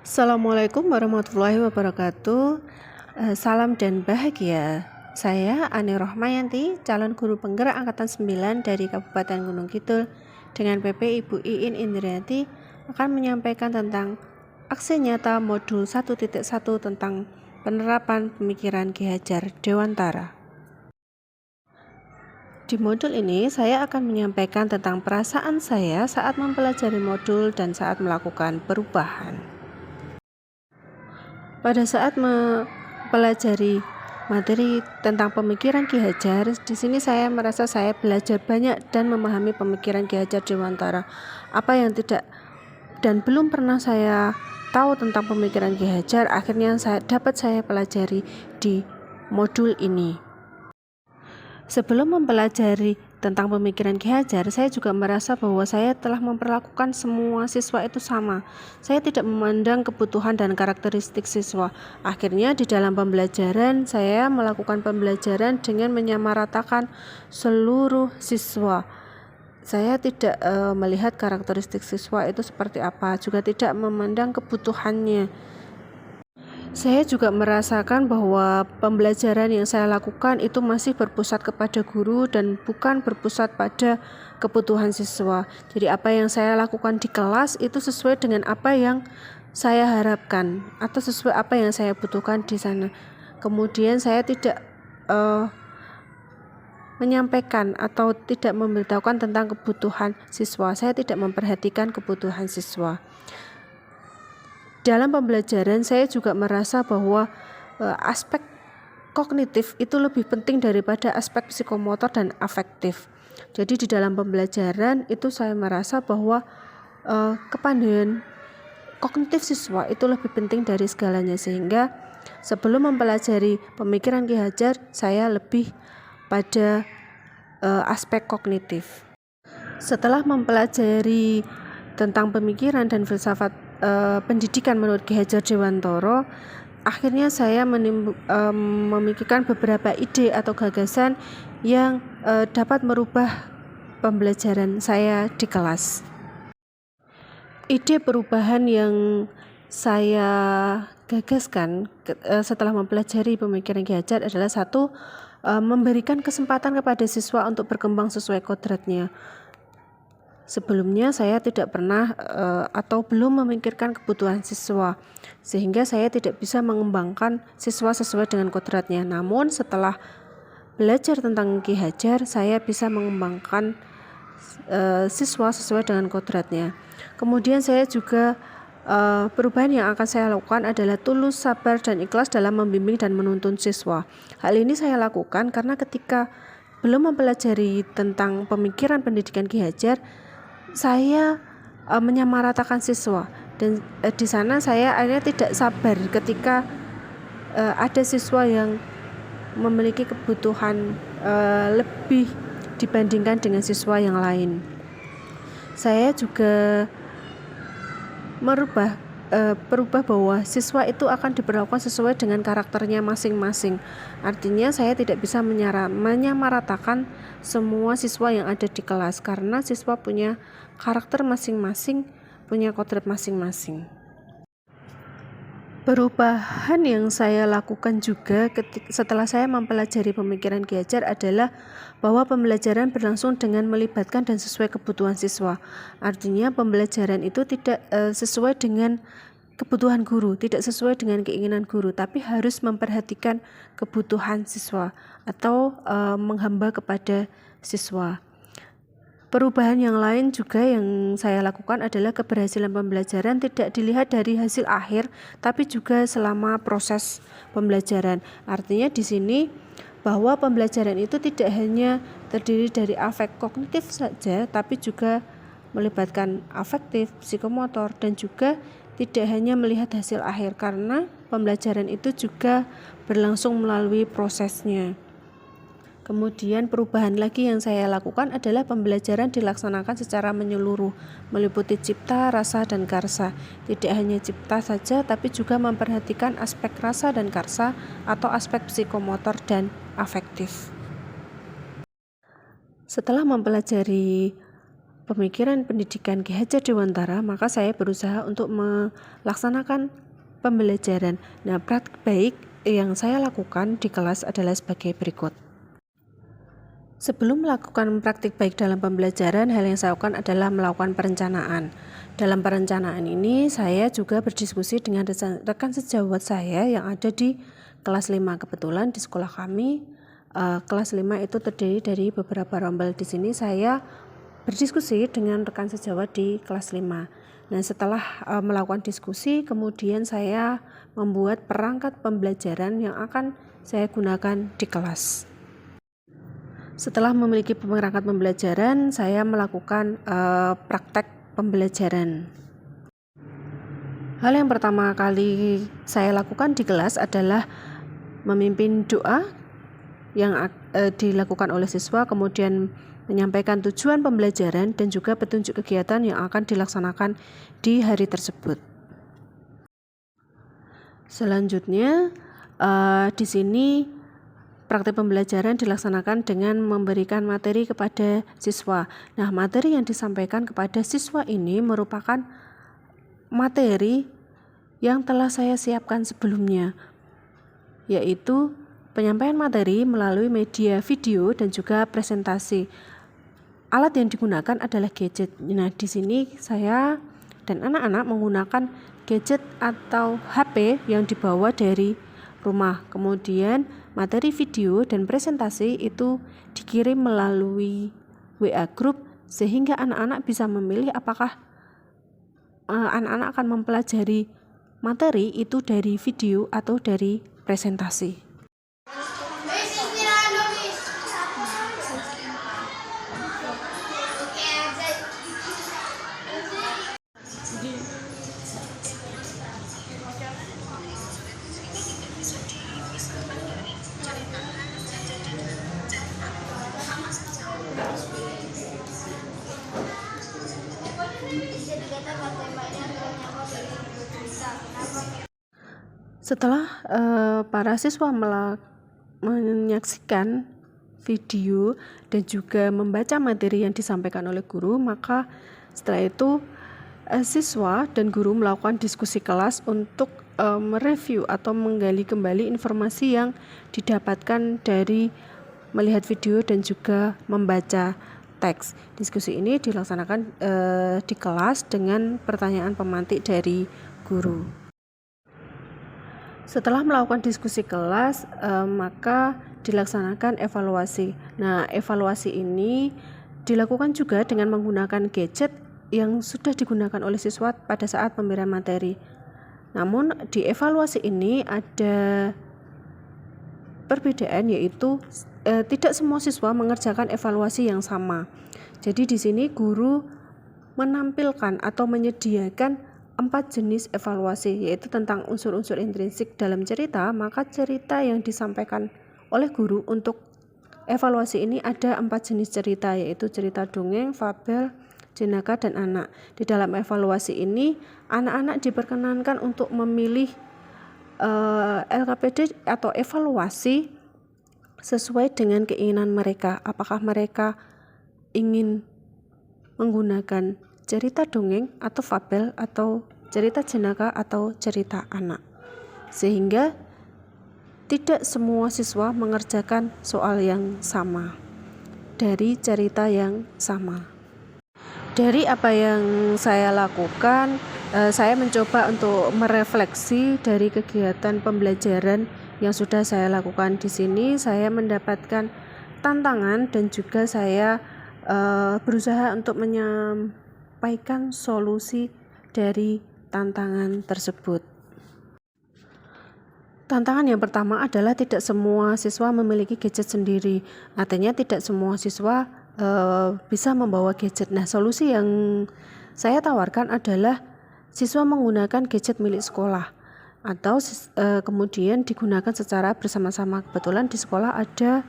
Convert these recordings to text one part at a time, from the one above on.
Assalamualaikum warahmatullahi wabarakatuh. Salam dan bahagia. Saya Ani Rohmayanti, calon guru penggerak angkatan 9 dari Kabupaten Gunung Kidul dengan PP Ibu Iin Indrianti akan menyampaikan tentang aksi nyata modul 1.1 tentang penerapan pemikiran Ki Hajar Dewantara. Di modul ini saya akan menyampaikan tentang perasaan saya saat mempelajari modul dan saat melakukan perubahan. Pada saat mempelajari materi tentang pemikiran Ki Hajar, di sini saya merasa saya belajar banyak dan memahami pemikiran Ki Hajar Dewantara. Apa yang tidak dan belum pernah saya tahu tentang pemikiran Ki Hajar, akhirnya dapat saya pelajari di modul ini. Sebelum mempelajari tentang pemikiran Ki Hajar, saya juga merasa bahwa saya telah memperlakukan semua siswa itu sama. Saya tidak memandang kebutuhan dan karakteristik siswa. Akhirnya di dalam pembelajaran, saya melakukan pembelajaran dengan menyamaratakan seluruh siswa. Saya tidak melihat karakteristik siswa itu seperti apa, juga tidak memandang kebutuhannya. Saya juga merasakan bahwa pembelajaran yang saya lakukan itu masih berpusat kepada guru dan bukan berpusat pada kebutuhan siswa. Jadi apa yang saya lakukan di kelas itu sesuai dengan apa yang saya harapkan atau sesuai apa yang saya butuhkan di sana. Kemudian saya tidak menyampaikan atau tidak memberitahukan tentang kebutuhan siswa. Saya tidak memperhatikan kebutuhan siswa. Dalam pembelajaran saya juga merasa bahwa aspek kognitif itu lebih penting daripada aspek psikomotor dan afektif. Jadi di dalam pembelajaran itu saya merasa bahwa kepandaian kognitif siswa itu lebih penting dari segalanya, sehingga sebelum mempelajari pemikiran Ki Hajar saya lebih pada aspek kognitif. Setelah mempelajari tentang pemikiran dan filsafat pendidikan menurut Ki Hajar Dewantara, akhirnya saya memikirkan beberapa ide atau gagasan yang dapat merubah pembelajaran saya di kelas. Ide perubahan yang saya gagaskan setelah mempelajari pemikiran Ki Hajar adalah satu, memberikan kesempatan kepada siswa untuk berkembang sesuai kodratnya. Sebelumnya saya tidak pernah atau belum memikirkan kebutuhan siswa, sehingga saya tidak bisa mengembangkan siswa sesuai dengan kodratnya. Namun setelah belajar tentang Ki Hajar, saya bisa mengembangkan siswa sesuai dengan kodratnya. Kemudian saya juga perubahan yang akan saya lakukan adalah tulus, sabar, dan ikhlas dalam membimbing dan menuntun siswa. Hal ini saya lakukan karena ketika belum mempelajari tentang pemikiran pendidikan Ki Hajar, saya menyamaratakan siswa, dan di sana saya akhirnya tidak sabar ketika ada siswa yang memiliki kebutuhan lebih dibandingkan dengan siswa yang lain. Saya juga berubah bahwa siswa itu akan diperlakukan sesuai dengan karakternya masing-masing. Artinya saya tidak bisa menyamaratakan semua siswa yang ada di kelas, karena siswa punya karakter masing-masing, punya kodrat masing-masing. Perubahan yang saya lakukan juga setelah saya mempelajari pemikiran Ki Hajar adalah bahwa pembelajaran berlangsung dengan melibatkan dan sesuai kebutuhan siswa. Artinya pembelajaran itu tidak sesuai dengan kebutuhan guru, tidak sesuai dengan keinginan guru, tapi harus memperhatikan kebutuhan siswa atau menghamba kepada siswa. Perubahan yang lain juga yang saya lakukan adalah keberhasilan pembelajaran tidak dilihat dari hasil akhir, tapi juga selama proses pembelajaran. Artinya di sini bahwa pembelajaran itu tidak hanya terdiri dari afek kognitif saja, tapi juga melibatkan afektif, psikomotor, dan juga tidak hanya melihat hasil akhir, karena pembelajaran itu juga berlangsung melalui prosesnya. Kemudian perubahan lagi yang saya lakukan adalah pembelajaran dilaksanakan secara menyeluruh, meliputi cipta, rasa, dan karsa. Tidak hanya cipta saja, tapi juga memperhatikan aspek rasa dan karsa atau aspek psikomotor dan afektif. Setelah mempelajari pemikiran pendidikan Ki Hajar Dewantara, maka saya berusaha untuk melaksanakan pembelajaran. Nah, praktik baik yang saya lakukan di kelas adalah sebagai berikut. Sebelum melakukan praktik baik dalam pembelajaran, hal yang saya lakukan adalah melakukan perencanaan. Dalam perencanaan ini, saya juga berdiskusi dengan rekan sejawat saya yang ada di kelas 5. Kebetulan di sekolah kami, kelas 5 itu terdiri dari beberapa rombel. Di sini saya berdiskusi dengan rekan sejawat di kelas 5. Nah, setelah melakukan diskusi, kemudian saya membuat perangkat pembelajaran yang akan saya gunakan di kelas. Setelah memiliki perangkat pembelajaran, saya melakukan praktek pembelajaran. Hal yang pertama kali saya lakukan di kelas adalah memimpin doa yang dilakukan oleh siswa, kemudian menyampaikan tujuan pembelajaran dan juga petunjuk kegiatan yang akan dilaksanakan di hari tersebut. Selanjutnya, di sini praktik pembelajaran dilaksanakan dengan memberikan materi kepada siswa. Nah, materi yang disampaikan kepada siswa ini merupakan materi yang telah saya siapkan sebelumnya, yaitu penyampaian materi melalui media video dan juga presentasi. Alat yang digunakan adalah gadget. Nah, di sini saya dan anak-anak menggunakan gadget atau HP yang dibawa dari rumah. Kemudian materi video dan presentasi itu dikirim melalui WA group sehingga anak-anak bisa memilih apakah anak-anak akan mempelajari materi itu dari video atau dari presentasi. Setelah para siswa menyaksikan video dan juga membaca materi yang disampaikan oleh guru, maka setelah itu siswa dan guru melakukan diskusi kelas untuk mereview atau menggali kembali informasi yang didapatkan dari melihat video dan juga membaca teks. Diskusi ini dilaksanakan di kelas dengan pertanyaan pemantik dari guru. Setelah melakukan diskusi kelas, maka dilaksanakan evaluasi. Nah, evaluasi ini dilakukan juga dengan menggunakan gadget yang sudah digunakan oleh siswa pada saat pemberian materi. Namun, di evaluasi ini ada perbedaan, yaitu tidak semua siswa mengerjakan evaluasi yang sama. Jadi di sini guru menampilkan atau menyediakan 4 jenis evaluasi, yaitu tentang unsur-unsur intrinsik dalam cerita. Maka cerita yang disampaikan oleh guru untuk evaluasi ini ada 4 jenis cerita, yaitu cerita dongeng, fabel, jenaka, dan anak. Di dalam evaluasi ini, anak-anak diperkenankan untuk memilih LKPD atau evaluasi sesuai dengan keinginan mereka. Apakah mereka ingin menggunakan cerita dongeng atau fabel atau cerita jenaka atau cerita anak, sehingga tidak semua siswa mengerjakan soal yang sama dari cerita yang sama. Dari apa yang saya lakukan, saya mencoba untuk merefleksi dari kegiatan pembelajaran yang sudah saya lakukan. Di sini saya mendapatkan tantangan dan juga saya berusaha untuk menyampaikan solusi dari tantangan tersebut. Tantangan yang pertama adalah tidak semua siswa memiliki gadget sendiri. Artinya tidak semua siswa bisa membawa gadget. Nah, solusi yang saya tawarkan adalah siswa menggunakan gadget milik sekolah atau kemudian digunakan secara bersama-sama. Kebetulan di sekolah ada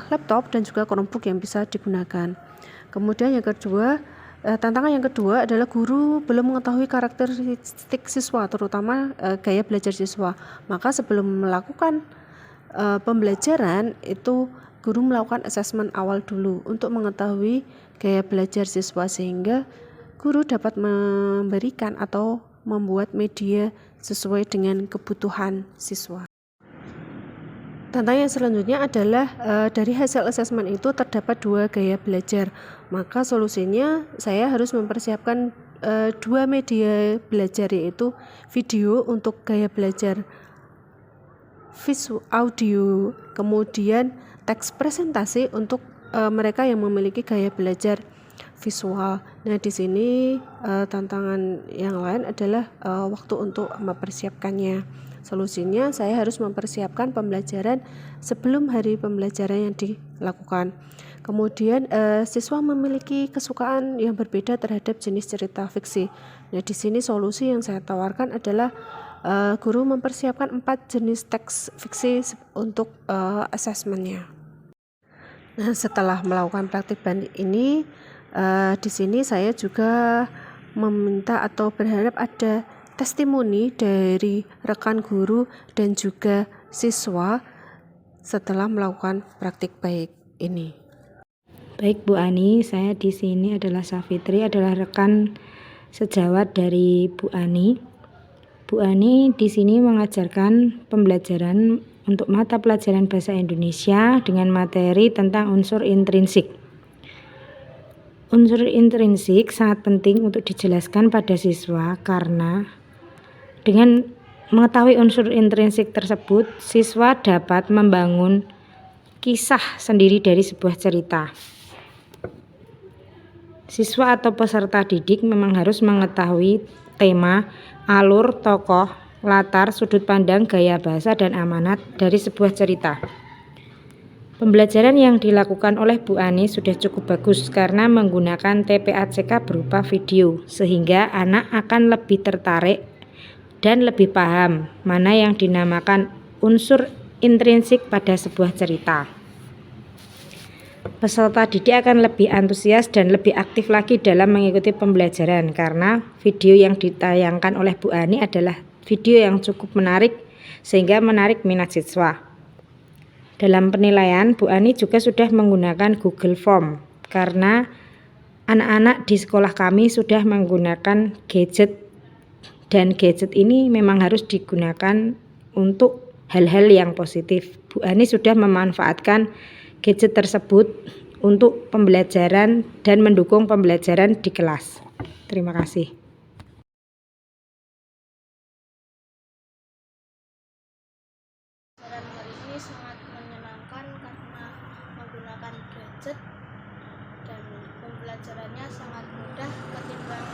laptop dan juga Chromebook yang bisa digunakan. Kemudian yang kedua, tantangan yang kedua adalah guru belum mengetahui karakteristik siswa, terutama gaya belajar siswa. Maka sebelum melakukan pembelajaran itu guru melakukan asesmen awal dulu untuk mengetahui gaya belajar siswa sehingga guru dapat memberikan atau membuat media sesuai dengan kebutuhan siswa. Tantangan selanjutnya adalah dari hasil asesmen itu terdapat 2 gaya belajar. Maka solusinya saya harus mempersiapkan 2 media belajar, yaitu video untuk gaya belajar visual audio, kemudian teks presentasi untuk mereka yang memiliki gaya belajar visual. Nah, di sini tantangan yang lain adalah waktu untuk mempersiapkannya. Solusinya saya harus mempersiapkan pembelajaran sebelum hari pembelajaran yang dilakukan. Kemudian siswa memiliki kesukaan yang berbeda terhadap jenis cerita fiksi. Nah, di sini solusi yang saya tawarkan adalah guru mempersiapkan 4 jenis teks fiksi untuk asesmennya. Nah, setelah melakukan praktik banding ini, di sini saya juga meminta atau berharap ada testimoni dari rekan guru dan juga siswa setelah melakukan praktik baik ini. Baik Bu Ani, saya di sini adalah Safitri, adalah rekan sejawat dari Bu Ani. Bu Ani di sini mengajarkan pembelajaran untuk mata pelajaran bahasa Indonesia dengan materi tentang unsur intrinsik. Unsur intrinsik sangat penting untuk dijelaskan pada siswa karena dengan mengetahui unsur intrinsik tersebut, siswa dapat membangun kisah sendiri dari sebuah cerita. Siswa atau peserta didik memang harus mengetahui tema, alur, tokoh, latar, sudut pandang, gaya bahasa, dan amanat dari sebuah cerita. Pembelajaran yang dilakukan oleh Bu Ani sudah cukup bagus karena menggunakan TPACK berupa video, sehingga anak akan lebih tertarik dan lebih paham mana yang dinamakan unsur intrinsik pada sebuah cerita. Peserta didik akan lebih antusias dan lebih aktif lagi dalam mengikuti pembelajaran karena video yang ditayangkan oleh Bu Ani adalah video yang cukup menarik sehingga menarik minat siswa. Dalam penilaian, Bu Ani juga sudah menggunakan Google Form karena anak-anak di sekolah kami sudah menggunakan gadget. Dan gadget ini memang harus digunakan untuk hal-hal yang positif. Bu Ani sudah memanfaatkan gadget tersebut untuk pembelajaran dan mendukung pembelajaran di kelas. Terima kasih. Pembelajaran hari ini sangat menyenangkan karena menggunakan gadget dan pembelajarannya sangat mudah ketimbang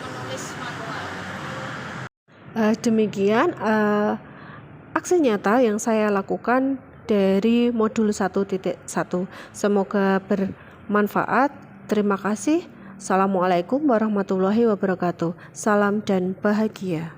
menulis manual. Demikian aksi nyata yang saya lakukan dari modul 1.1. Semoga bermanfaat. Terima kasih. Assalamualaikum warahmatullahi wabarakatuh. Salam dan bahagia.